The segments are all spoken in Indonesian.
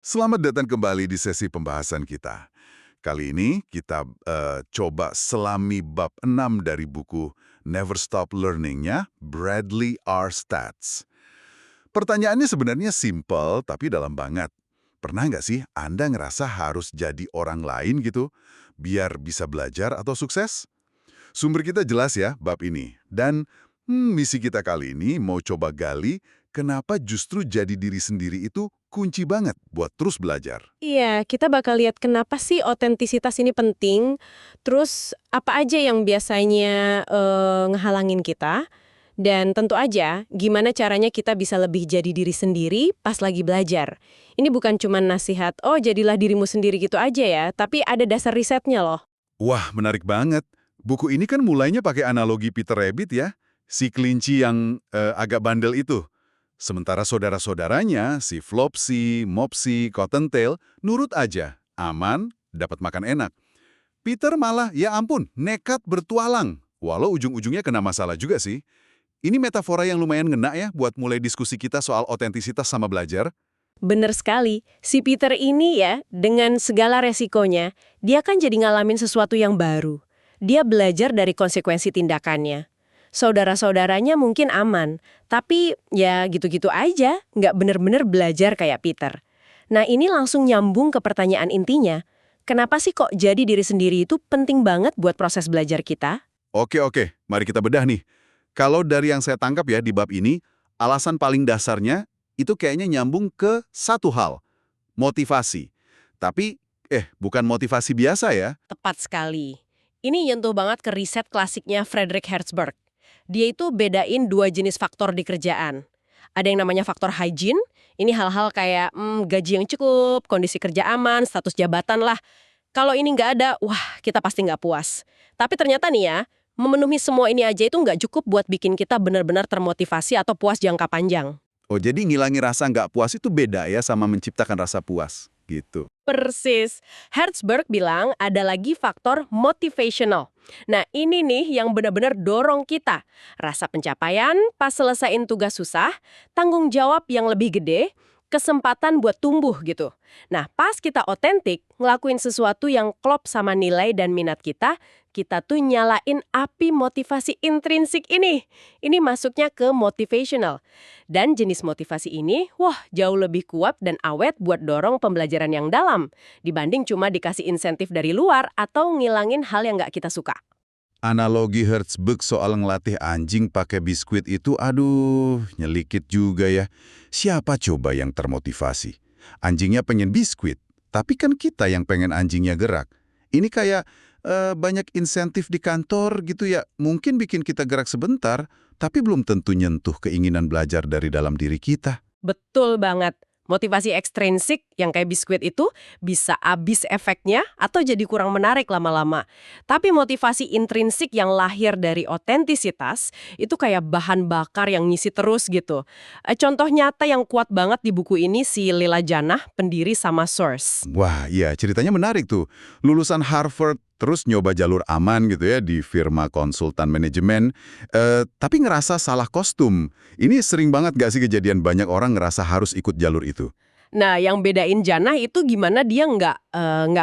Selamat datang kembali di sesi pembahasan kita. Kali ini kita coba selami bab 6 dari buku Never Stop Learning-nya Bradley R. Stats. Pertanyaannya sebenarnya simple tapi dalam banget. Pernah nggak sih Anda ngerasa harus jadi orang lain gitu, biar bisa belajar atau sukses? Sumber kita jelas ya bab ini. Dan misi kita kali ini mau coba gali kenapa justru jadi diri sendiri itu kunci banget buat terus belajar. Iya, kita bakal lihat kenapa sih otentisitas ini penting, terus apa aja yang biasanya ngehalangin kita, dan tentu aja gimana caranya kita bisa lebih jadi diri sendiri pas lagi belajar. Ini bukan cuma nasihat, oh jadilah dirimu sendiri gitu aja ya, tapi ada dasar risetnya loh. Wah, menarik banget. Buku ini kan mulainya pakai analogi Peter Rabbit ya, si kelinci yang agak bandel itu. Sementara saudara-saudaranya, si Flopsy, Mopsy, Cottontail, nurut aja, aman, dapat makan enak. Peter malah, ya ampun, nekat bertualang. Walau ujung-ujungnya kena masalah juga sih. Ini metafora yang lumayan ngena ya buat mulai diskusi kita soal otentisitas sama belajar. Bener sekali, si Peter ini ya, dengan segala resikonya, dia kan jadi ngalamin sesuatu yang baru. Dia belajar dari konsekuensi tindakannya. Saudara-saudaranya mungkin aman, tapi ya gitu-gitu aja, nggak bener-bener belajar kayak Peter. Nah ini langsung nyambung ke pertanyaan intinya, kenapa sih kok jadi diri sendiri itu penting banget buat proses belajar kita? Oke, mari kita bedah nih. Kalau dari yang saya tangkap ya di bab ini, alasan paling dasarnya itu kayaknya nyambung ke satu hal, motivasi. Tapi, bukan motivasi biasa ya. Tepat sekali. Ini nyentuh banget ke riset klasiknya Frederick Herzberg. Dia itu bedain dua jenis faktor di kerjaan. Ada yang namanya faktor hygiene, ini hal-hal kayak gaji yang cukup, kondisi kerja aman, status jabatan lah. Kalau ini nggak ada, wah kita pasti nggak puas. Tapi ternyata nih ya, memenuhi semua ini aja itu nggak cukup buat bikin kita benar-benar termotivasi atau puas jangka panjang. Oh, jadi ngilangi rasa nggak puas itu beda ya sama menciptakan rasa puas, gitu. Persis. Herzberg bilang ada lagi faktor motivational. Nah ini nih yang benar-benar dorong kita. Rasa pencapaian pas selesaiin tugas susah, tanggung jawab yang lebih gede, kesempatan buat tumbuh gitu. Nah pas kita otentik, ngelakuin sesuatu yang klop sama nilai dan minat kita tuh nyalain api motivasi intrinsik ini. Ini masuknya ke motivational. Dan jenis motivasi ini, wah jauh lebih kuat dan awet buat dorong pembelajaran yang dalam, dibanding cuma dikasih insentif dari luar atau ngilangin hal yang nggak kita suka. Analogi Herzberg soal ngelatih anjing pakai biskuit itu, aduh, nyelikit juga ya. Siapa coba yang termotivasi? Anjingnya pengen biskuit, tapi kan kita yang pengen anjingnya gerak. Ini kayak banyak insentif di kantor gitu ya. Mungkin bikin kita gerak sebentar, tapi belum tentu nyentuh keinginan belajar dari dalam diri kita. Betul banget. Motivasi ekstrinsik yang kayak biskuit itu bisa habis efeknya atau jadi kurang menarik lama-lama. Tapi motivasi intrinsik yang lahir dari otentisitas itu kayak bahan bakar yang ngisi terus gitu. Contoh nyata yang kuat banget di buku ini si Lila Janah, pendiri sama Source. Wah, iya ceritanya menarik tuh. Lulusan Harvard, terus nyoba jalur aman gitu ya di firma konsultan manajemen, tapi ngerasa salah kostum. Ini sering banget gak sih kejadian banyak orang ngerasa harus ikut jalur itu? Nah, yang bedain Janah itu gimana dia nggak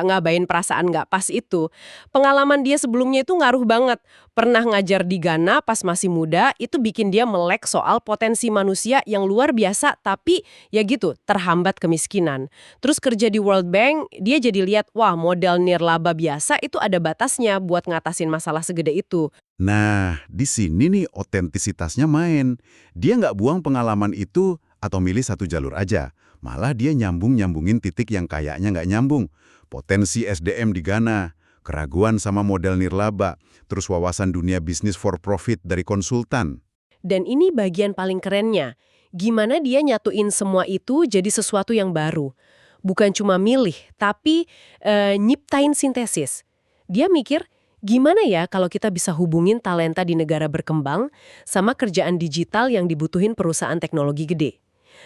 ngabain perasaan nggak pas itu. Pengalaman dia sebelumnya itu ngaruh banget. Pernah ngajar di Ghana pas masih muda, itu bikin dia melek soal potensi manusia yang luar biasa, tapi ya gitu, terhambat kemiskinan. Terus kerja di World Bank, dia jadi lihat, wah model nirlaba biasa itu ada batasnya buat ngatasin masalah segede itu. Nah, di sini nih otentisitasnya main. Dia nggak buang pengalaman itu atau milih satu jalur aja. Malah dia nyambung-nyambungin titik yang kayaknya nggak nyambung. Potensi SDM di Ghana, keraguan sama model nirlaba, terus wawasan dunia bisnis for profit dari konsultan. Dan ini bagian paling kerennya. Gimana dia nyatuin semua itu jadi sesuatu yang baru. Bukan cuma milih, tapi nyiptain sintesis. Dia mikir, gimana ya kalau kita bisa hubungin talenta di negara berkembang sama kerjaan digital yang dibutuhin perusahaan teknologi gede.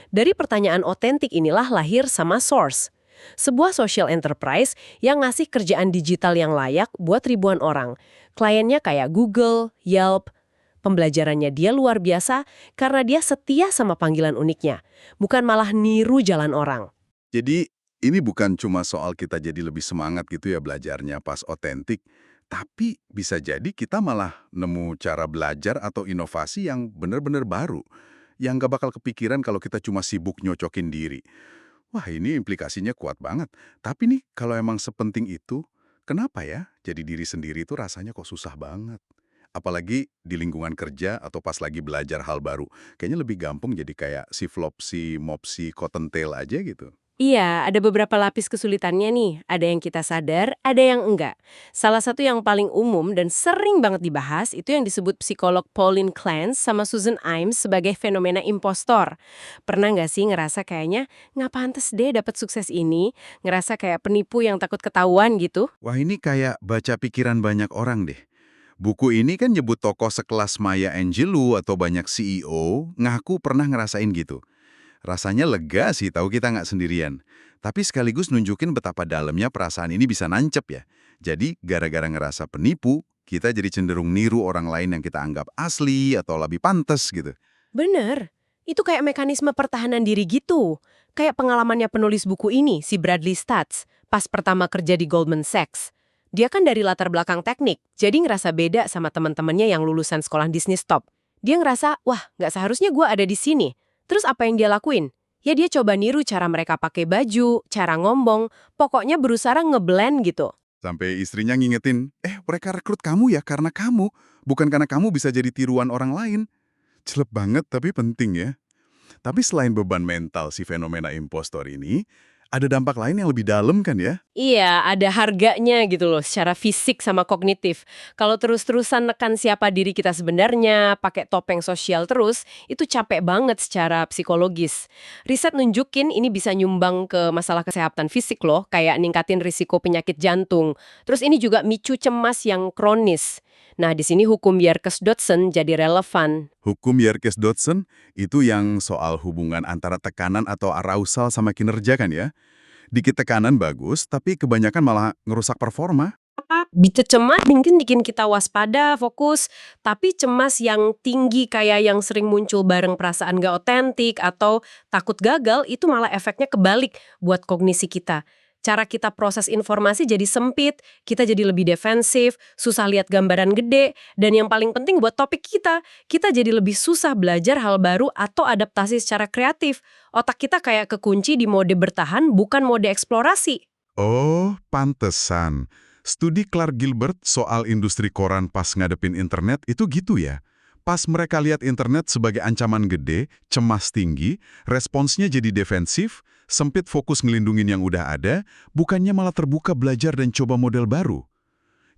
Dari pertanyaan otentik inilah lahir sama Source. Sebuah social enterprise yang ngasih kerjaan digital yang layak buat ribuan orang. Kliennya kayak Google, Yelp. Pembelajarannya dia luar biasa karena dia setia sama panggilan uniknya, bukan malah niru jalan orang. Jadi Ini bukan cuma soal kita jadi lebih semangat gitu ya belajarnya pas otentik, tapi bisa jadi kita malah nemu cara belajar atau inovasi yang benar-benar baru, yang nggak bakal kepikiran kalau kita cuma sibuk nyocokin diri. Wah, ini implikasinya kuat banget. Tapi nih, kalau emang sepenting itu, kenapa ya jadi diri sendiri itu rasanya kok susah banget? Apalagi di lingkungan kerja atau pas lagi belajar hal baru. Kayaknya lebih gampang jadi kayak si Flopsy, Mopsy, Cottontail aja gitu. Iya, ada beberapa lapis kesulitannya nih. Ada yang kita sadar, ada yang enggak. Salah satu yang paling umum dan sering banget dibahas itu yang disebut psikolog Pauline Clance sama Susan Imes sebagai fenomena impostor. Pernah nggak sih ngerasa kayaknya, nggak pantas deh dapat sukses ini? Ngerasa kayak penipu yang takut ketahuan gitu? Wah, ini kayak baca pikiran banyak orang deh. Buku ini kan nyebut tokoh sekelas Maya Angelou atau banyak CEO ngaku pernah ngerasain gitu. Rasanya lega sih tahu kita nggak sendirian. Tapi sekaligus nunjukin betapa dalamnya perasaan ini bisa nancep ya. Jadi gara-gara ngerasa penipu, kita jadi cenderung niru orang lain yang kita anggap asli atau lebih pantas gitu. Bener, itu kayak mekanisme pertahanan diri gitu. Kayak pengalamannya penulis buku ini, si Bradley Stutz, pas pertama kerja di Goldman Sachs. Dia kan dari latar belakang teknik, jadi ngerasa beda sama teman-temannya yang lulusan sekolah bisnis top. Dia ngerasa, wah nggak seharusnya gue ada di sini. Terus apa yang dia lakuin? Ya dia coba niru cara mereka pakai baju, cara ngomong, pokoknya berusaha ngeblend gitu. Sampai istrinya ngingetin, mereka rekrut kamu ya karena kamu, bukan karena kamu bisa jadi tiruan orang lain. Celep banget tapi penting ya. Tapi selain beban mental si fenomena impostor ini, ada dampak lain yang lebih dalam kan ya? Iya, ada harganya gitu loh, secara fisik sama kognitif. Kalau terus-terusan nekan siapa diri kita sebenarnya, pakai topeng sosial terus, itu capek banget secara psikologis. Riset nunjukin ini bisa nyumbang ke masalah kesehatan fisik loh, kayak ningkatin risiko penyakit jantung. Terus ini juga micu cemas yang kronis. Nah, di sini hukum Yerkes-Dodson jadi relevan. Hukum Yerkes-Dodson itu yang soal hubungan antara tekanan atau arousal sama kinerja kan ya? Dikit tekanan bagus, tapi kebanyakan malah ngerusak performa. Bisa cemas mungkin bikin kita waspada, fokus, tapi cemas yang tinggi kayak yang sering muncul bareng perasaan gak otentik atau takut gagal itu malah efeknya kebalik buat kognisi kita. Cara kita proses informasi jadi sempit, kita jadi lebih defensif, susah lihat gambaran gede, dan yang paling penting buat topik kita jadi lebih susah belajar hal baru atau adaptasi secara kreatif. Otak kita kayak kekunci di mode bertahan, bukan mode eksplorasi. Oh, pantesan. Studi Clark Gilbert soal industri koran pas ngadepin internet itu gitu ya. Pas mereka lihat internet sebagai ancaman gede, cemas tinggi, responsnya jadi defensif, sempit fokus ngelindungin yang udah ada, bukannya malah terbuka belajar dan coba model baru.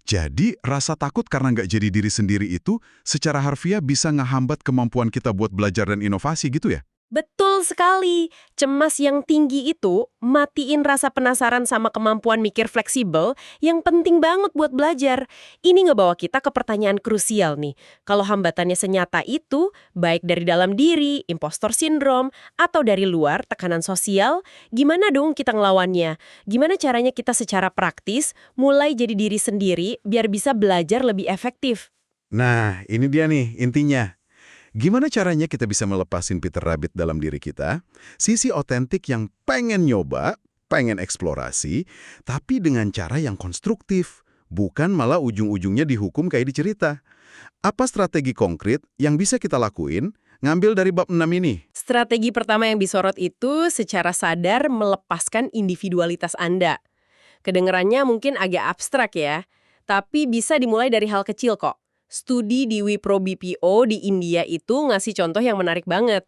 Jadi, rasa takut karena nggak jadi diri sendiri itu secara harfiah bisa ngehambat kemampuan kita buat belajar dan inovasi gitu ya? Betul sekali. Cemas yang tinggi itu matiin rasa penasaran sama kemampuan mikir fleksibel yang penting banget buat belajar. Ini ngebawa kita ke pertanyaan krusial nih. Kalau hambatannya senyata itu, baik dari dalam diri, impostor syndrome, atau dari luar, tekanan sosial, gimana dong kita ngelawannya? Gimana caranya kita secara praktis mulai jadi diri sendiri biar bisa belajar lebih efektif? Nah, ini dia nih intinya. Gimana caranya kita bisa melepasin Peter Rabbit dalam diri kita? Sisi otentik yang pengen nyoba, pengen eksplorasi, tapi dengan cara yang konstruktif. Bukan malah ujung-ujungnya dihukum kayak di cerita. Apa strategi konkret yang bisa kita lakuin ngambil dari bab 6 ini? Strategi pertama yang disorot itu secara sadar melepaskan individualitas Anda. Kedengerannya mungkin agak abstrak ya, tapi bisa dimulai dari hal kecil kok. Studi di Wipro BPO di India itu ngasih contoh yang menarik banget.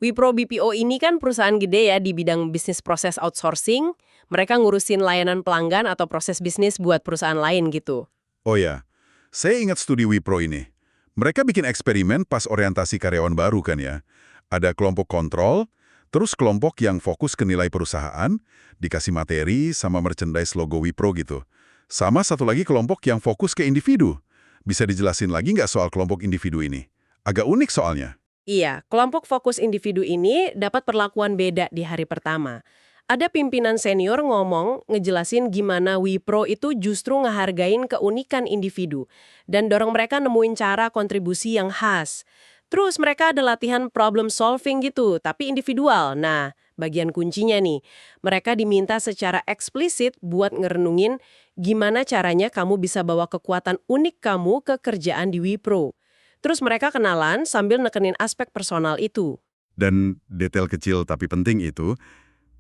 Wipro BPO ini kan perusahaan gede ya di bidang bisnis proses outsourcing. Mereka ngurusin layanan pelanggan atau proses bisnis buat perusahaan lain gitu. Oh ya, saya ingat studi Wipro ini. Mereka bikin eksperimen pas orientasi karyawan baru kan ya. Ada kelompok kontrol, terus kelompok yang fokus ke nilai perusahaan, dikasih materi sama merchandise logo Wipro gitu. Sama satu lagi kelompok yang fokus ke individu. Bisa dijelasin lagi nggak soal kelompok individu ini? Agak unik soalnya. Iya, kelompok fokus individu ini dapat perlakuan beda di hari pertama. Ada pimpinan senior ngomong, ngejelasin gimana Wipro itu justru ngehargain keunikan individu dan dorong mereka nemuin cara kontribusi yang khas. Terus mereka ada latihan problem solving gitu, tapi individual. Nah, bagian kuncinya nih. Mereka diminta secara eksplisit buat ngerenungin gimana caranya kamu bisa bawa kekuatan unik kamu ke kerjaan di Wipro. Terus mereka kenalan sambil nekenin aspek personal itu. Dan detail kecil tapi penting itu,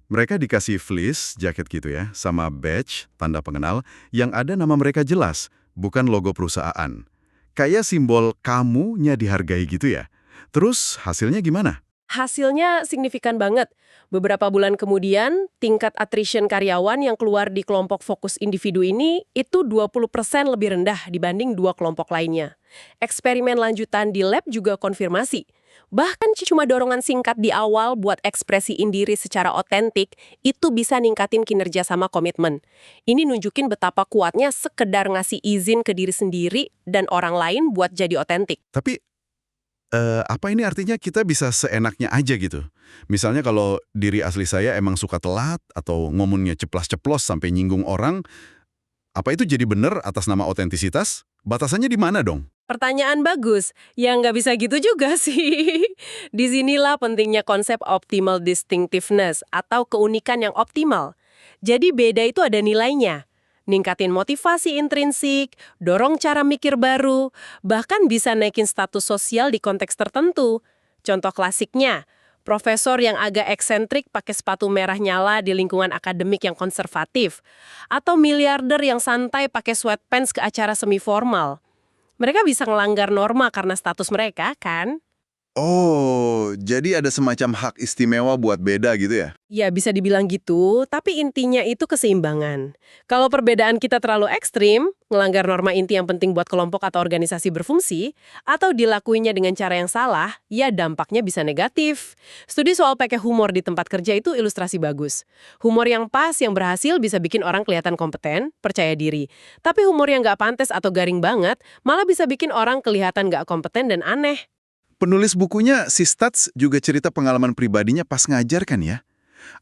mereka dikasih fleece, jaket gitu ya, sama badge, tanda pengenal, yang ada nama mereka jelas, bukan logo perusahaan. Kayak simbol kamunya dihargai gitu ya. Terus hasilnya gimana? Hasilnya signifikan banget. Beberapa bulan kemudian, tingkat attrition karyawan yang keluar di kelompok fokus individu ini itu 20% lebih rendah dibanding dua kelompok lainnya. Eksperimen lanjutan di lab juga konfirmasi. Bahkan cuma dorongan singkat di awal buat ekspresiin diri secara otentik, itu bisa ningkatin kinerja sama komitmen. Ini nunjukin betapa kuatnya sekedar ngasih izin ke diri sendiri dan orang lain buat jadi otentik. Tapi apa ini artinya kita bisa seenaknya aja gitu? Misalnya kalau diri asli saya emang suka telat atau ngomongnya ceplas-ceplos sampai nyinggung orang, apa itu jadi benar atas nama otentisitas? Batasannya di mana dong? Pertanyaan bagus, yang nggak bisa gitu juga sih. Disinilah pentingnya konsep optimal distinctiveness atau keunikan yang optimal. Jadi beda itu ada nilainya. Ningkatin motivasi intrinsik, dorong cara mikir baru, bahkan bisa naikin status sosial di konteks tertentu. Contoh klasiknya, profesor yang agak eksentrik pakai sepatu merah nyala di lingkungan akademik yang konservatif, atau miliarder yang santai pakai sweatpants ke acara semi formal. Mereka bisa ngelanggar norma karena status mereka, kan? Oh, jadi ada semacam hak istimewa buat beda gitu ya? Ya, bisa dibilang gitu, tapi intinya itu keseimbangan. Kalau perbedaan kita terlalu ekstrim, ngelanggar norma inti yang penting buat kelompok atau organisasi berfungsi, atau dilakuinya dengan cara yang salah, ya dampaknya bisa negatif. Studi soal pakai humor di tempat kerja itu ilustrasi bagus. Humor yang pas, yang berhasil bisa bikin orang kelihatan kompeten, percaya diri. Tapi humor yang nggak pantas atau garing banget, malah bisa bikin orang kelihatan nggak kompeten dan aneh. Penulis bukunya, si Stats, juga cerita pengalaman pribadinya pas ngajar kan ya?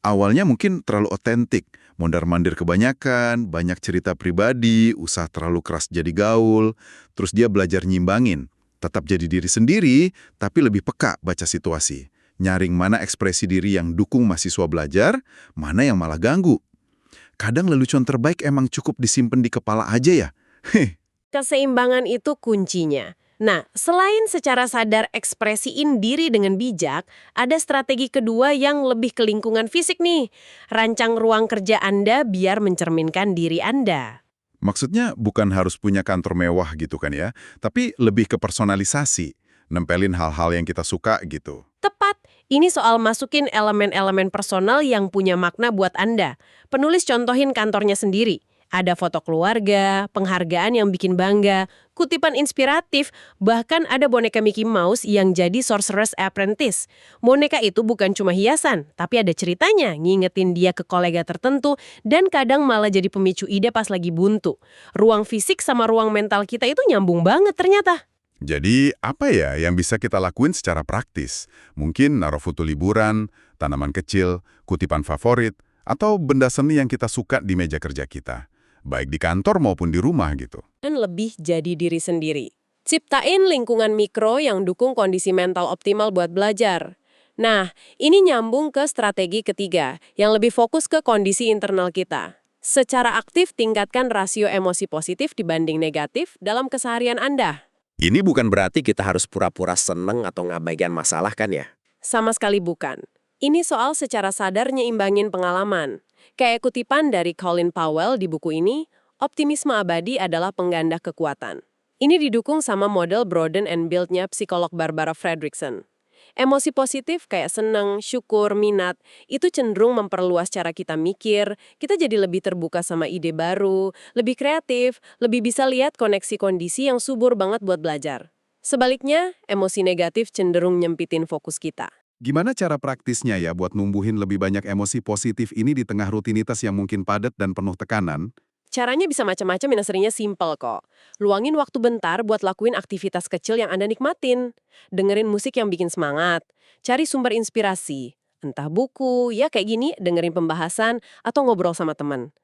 Awalnya mungkin terlalu otentik, mondar-mandir kebanyakan, banyak cerita pribadi, usah terlalu keras jadi gaul, terus dia belajar nyimbangin. Tetap jadi diri sendiri, tapi lebih peka baca situasi. Nyaring mana ekspresi diri yang dukung mahasiswa belajar, mana yang malah ganggu. Kadang lelucon terbaik emang cukup disimpan di kepala aja ya. Heh. Keseimbangan itu kuncinya. Nah, selain secara sadar ekspresiin diri dengan bijak, ada strategi kedua yang lebih ke lingkungan fisik nih. Rancang ruang kerja Anda biar mencerminkan diri Anda. Maksudnya bukan harus punya kantor mewah gitu kan ya, tapi lebih ke personalisasi, nempelin hal-hal yang kita suka gitu. Tepat, ini soal masukin elemen-elemen personal yang punya makna buat Anda. Penulis contohin kantornya sendiri. Ada foto keluarga, penghargaan yang bikin bangga, kutipan inspiratif, bahkan ada boneka Mickey Mouse yang jadi Sorcerer's Apprentice. Boneka itu bukan cuma hiasan, tapi ada ceritanya, ngingetin dia ke kolega tertentu, dan kadang malah jadi pemicu ide pas lagi buntu. Ruang fisik sama ruang mental kita itu nyambung banget ternyata. Jadi apa ya yang bisa kita lakuin secara praktis? Mungkin naruh foto liburan, tanaman kecil, kutipan favorit, atau benda seni yang kita suka di meja kerja kita. Baik di kantor maupun di rumah gitu. Dan lebih jadi diri sendiri. Ciptain lingkungan mikro yang dukung kondisi mental optimal buat belajar. Nah, ini nyambung ke strategi ketiga, yang lebih fokus ke kondisi internal kita. Secara aktif tingkatkan rasio emosi positif dibanding negatif dalam keseharian Anda. Ini bukan berarti kita harus pura-pura seneng atau ngabaikan masalah kan ya? Sama sekali bukan. Ini soal secara sadar nyeimbangin pengalaman. Kayak kutipan dari Colin Powell di buku ini, optimisme abadi adalah pengganda kekuatan. Ini didukung sama model Broaden and Build-nya psikolog Barbara Fredrickson. Emosi positif kayak seneng, syukur, minat, itu cenderung memperluas cara kita mikir, kita jadi lebih terbuka sama ide baru, lebih kreatif, lebih bisa lihat koneksi kondisi yang subur banget buat belajar. Sebaliknya, emosi negatif cenderung nyempitin fokus kita. Gimana cara praktisnya ya buat numbuhin lebih banyak emosi positif ini di tengah rutinitas yang mungkin padat dan penuh tekanan? Caranya bisa macam-macam yang aslinya simple kok. Luangin waktu bentar buat lakuin aktivitas kecil yang Anda nikmatin. Dengerin musik yang bikin semangat. Cari sumber inspirasi. Entah buku, ya kayak gini, dengerin pembahasan, atau ngobrol sama teman.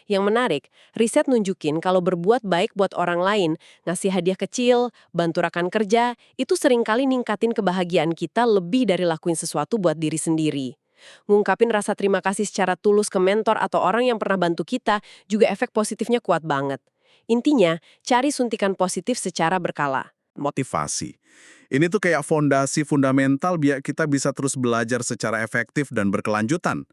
Yang menarik, riset nunjukin kalau berbuat baik buat orang lain, ngasih hadiah kecil, bantu rekan kerja, itu seringkali ningkatin kebahagiaan kita lebih dari lakuin sesuatu buat diri sendiri. Ngungkapin rasa terima kasih secara tulus ke mentor atau orang yang pernah bantu kita juga efek positifnya kuat banget. Intinya, cari suntikan positif secara berkala. Motivasi. Ini tuh kayak fondasi fundamental biar kita bisa terus belajar secara efektif dan berkelanjutan.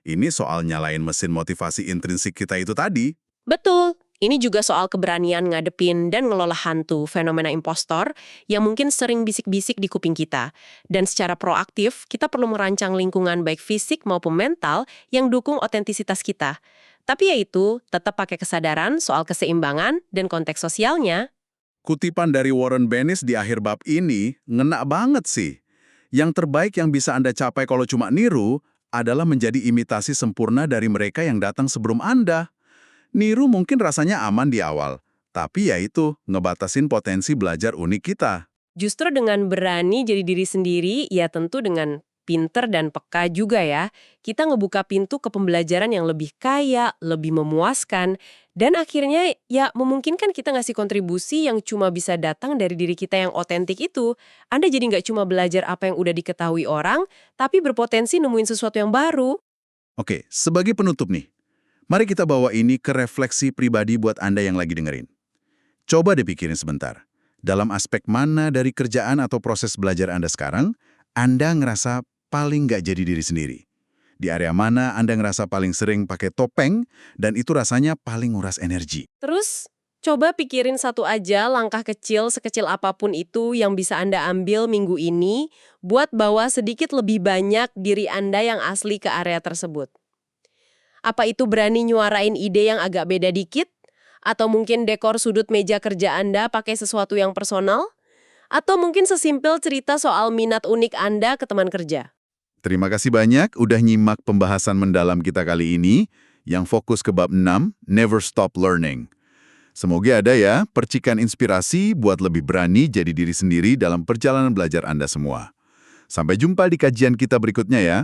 Ini soal nyalain mesin motivasi intrinsik kita itu tadi. Betul. Ini juga soal keberanian ngadepin dan ngelola hantu fenomena impostor yang mungkin sering bisik-bisik di kuping kita. Dan secara proaktif, kita perlu merancang lingkungan baik fisik maupun mental yang dukung otentisitas kita. Tapi yaitu, tetap pakai kesadaran soal keseimbangan dan konteks sosialnya. Kutipan dari Warren Bennis di akhir bab ini ngena banget sih. Yang terbaik yang bisa Anda capai kalau cuma niru adalah menjadi imitasi sempurna dari mereka yang datang sebelum Anda. Niru mungkin rasanya aman di awal, tapi ya itu, ngebatasin potensi belajar unik kita. Justru dengan berani jadi diri sendiri, ya tentu dengan pinter dan peka juga ya, kita ngebuka pintu ke pembelajaran yang lebih kaya, lebih memuaskan, dan akhirnya ya memungkinkan kita ngasih kontribusi yang cuma bisa datang dari diri kita yang otentik itu. Anda jadi nggak cuma belajar apa yang udah diketahui orang, tapi berpotensi nemuin sesuatu yang baru. Oke, sebagai penutup nih, mari kita bawa ini ke refleksi pribadi buat Anda yang lagi dengerin. Coba dipikirin sebentar. Dalam aspek mana dari kerjaan atau proses belajar Anda sekarang, Anda ngerasa paling nggak jadi diri sendiri? Di area mana Anda ngerasa paling sering pakai topeng dan itu rasanya paling nguras energi? Terus, coba pikirin satu aja langkah kecil sekecil apapun itu yang bisa Anda ambil minggu ini buat bawa sedikit lebih banyak diri Anda yang asli ke area tersebut. Apa itu berani nyuarain ide yang agak beda dikit? Atau mungkin dekor sudut meja kerja Anda pakai sesuatu yang personal? Atau mungkin sesimpel cerita soal minat unik Anda ke teman kerja? Terima kasih banyak udah nyimak pembahasan mendalam kita kali ini yang fokus ke bab 6, Never Stop Learning. Semoga ada ya percikan inspirasi buat lebih berani jadi diri sendiri dalam perjalanan belajar Anda semua. Sampai jumpa di kajian kita berikutnya ya.